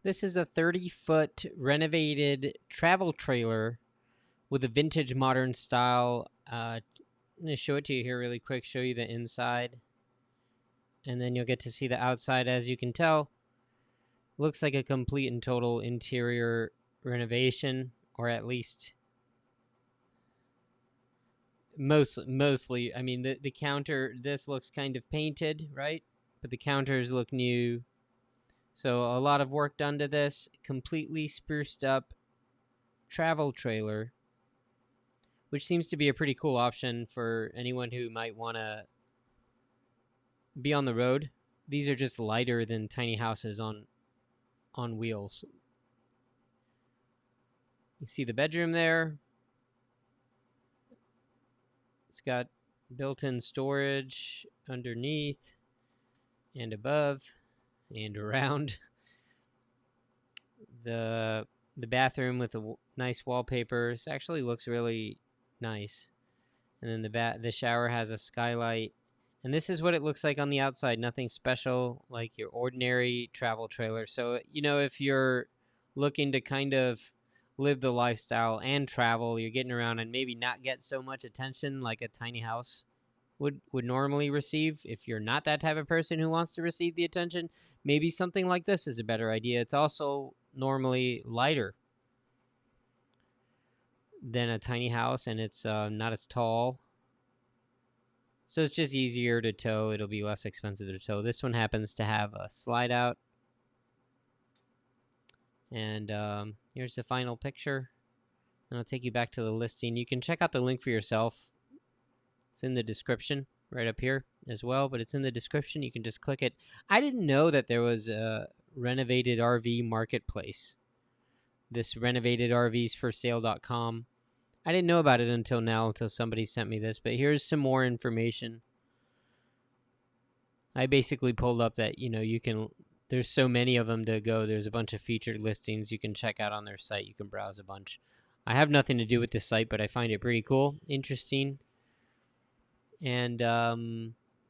This is a 30-foot renovated travel trailer with a vintage modern style. I'm going to show it to you here really quick, show you the inside, and then you'll get to see the outside. As you can tell, looks like a complete and total interior renovation, or at least mostly. I mean, the counter, this looks kind of painted, right? But the counters look new. So a lot of work done to this. Completely spruced up travel trailer, which seems to be a pretty cool option for anyone who might want to be on the road. These are just lighter than tiny houses on wheels. You see the bedroom there. It's got built-in storage underneath and above and around. The bathroom with the nice wallpapers actually looks really nice. And then the shower has a skylight. And this is what it looks like on the outside. Nothing special, like your ordinary travel trailer. So, if you're looking to kind of live the lifestyle and travel, you're getting around and maybe not get so much attention like a tiny house would normally receive. If you're not that type of person who wants to receive the attention, maybe something like this is a better idea. It's also normally lighter than a tiny house, and it's not as tall. So it's just easier to tow. It'll be less expensive to tow. This one happens to have a slide out. And here's the final picture. And I'll take you back to the listing. You can check out the link for yourself. It's in the description right up here as well, but it's in the description. You can just click it. I didn't know that there was a renovated RV marketplace. This renovatedrvsforsale.com. I didn't know about it until now, until somebody sent me this, but here's some more information. I basically pulled up that, you can, there's so many of them to go. There's a bunch of featured listings you can check out on their site. You can browse a bunch. I have nothing to do with this site, but I find it pretty cool, interesting. And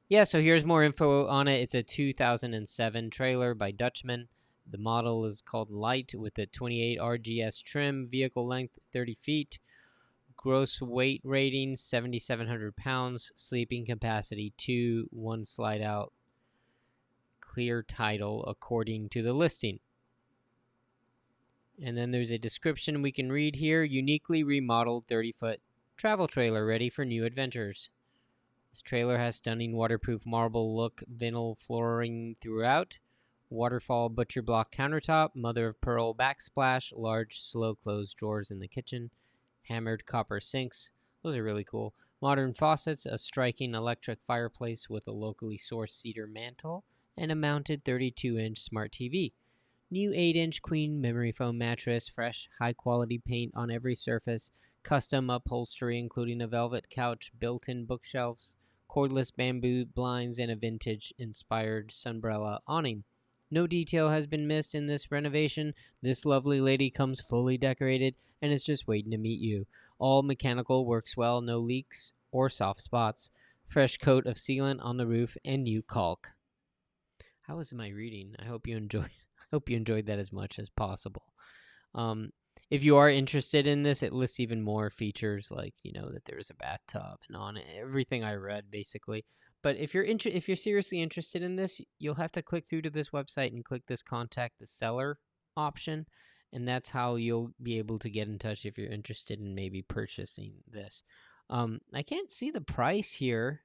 yeah, so here's more info on it. It's a 2007 trailer by Dutchman. The model is called Light with a 28 RGS trim, vehicle length 30 feet. Gross weight rating 7,700 pounds, sleeping capacity 2, 1 slide out, clear title according to the listing. And then there's a description we can read here. Uniquely remodeled 30-foot travel trailer ready for new adventures. This trailer has stunning waterproof marble look vinyl flooring throughout, waterfall butcher block countertop, mother of pearl backsplash, large slow close drawers in the kitchen, hammered copper sinks. Those are really cool. Modern faucets, a striking electric fireplace with a locally sourced cedar mantle, and a mounted 32-inch smart TV. New 8-inch queen memory foam mattress, fresh, high-quality paint on every surface, custom upholstery including a velvet couch, built-in bookshelves, cordless bamboo blinds, and a vintage-inspired sunbrella awning. No detail has been missed in this renovation. This lovely lady comes fully decorated and is just waiting to meet you. All mechanical works well, no leaks or soft spots. Fresh coat of sealant on the roof and new caulk. How was my reading? I hope you enjoyed that as much as possible. If you are interested in this, it lists even more features, like that there's a bathtub and on it, everything I read basically. But if you're seriously interested in this, you'll have to click through to this website and click this contact the seller option, and that's how you'll be able to get in touch if you're interested in maybe purchasing this. I can't see the price here,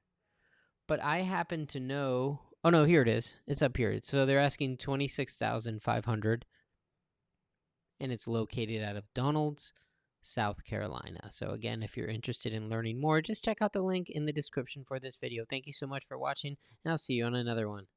but I happen to know. Oh no, here it is. It's up here. So they're asking $26,500, and it's located out of Donalds, South Carolina. So again, if you're interested in learning more, just check out the link in the description for this video. Thank you so much for watching, and I'll see you on another one.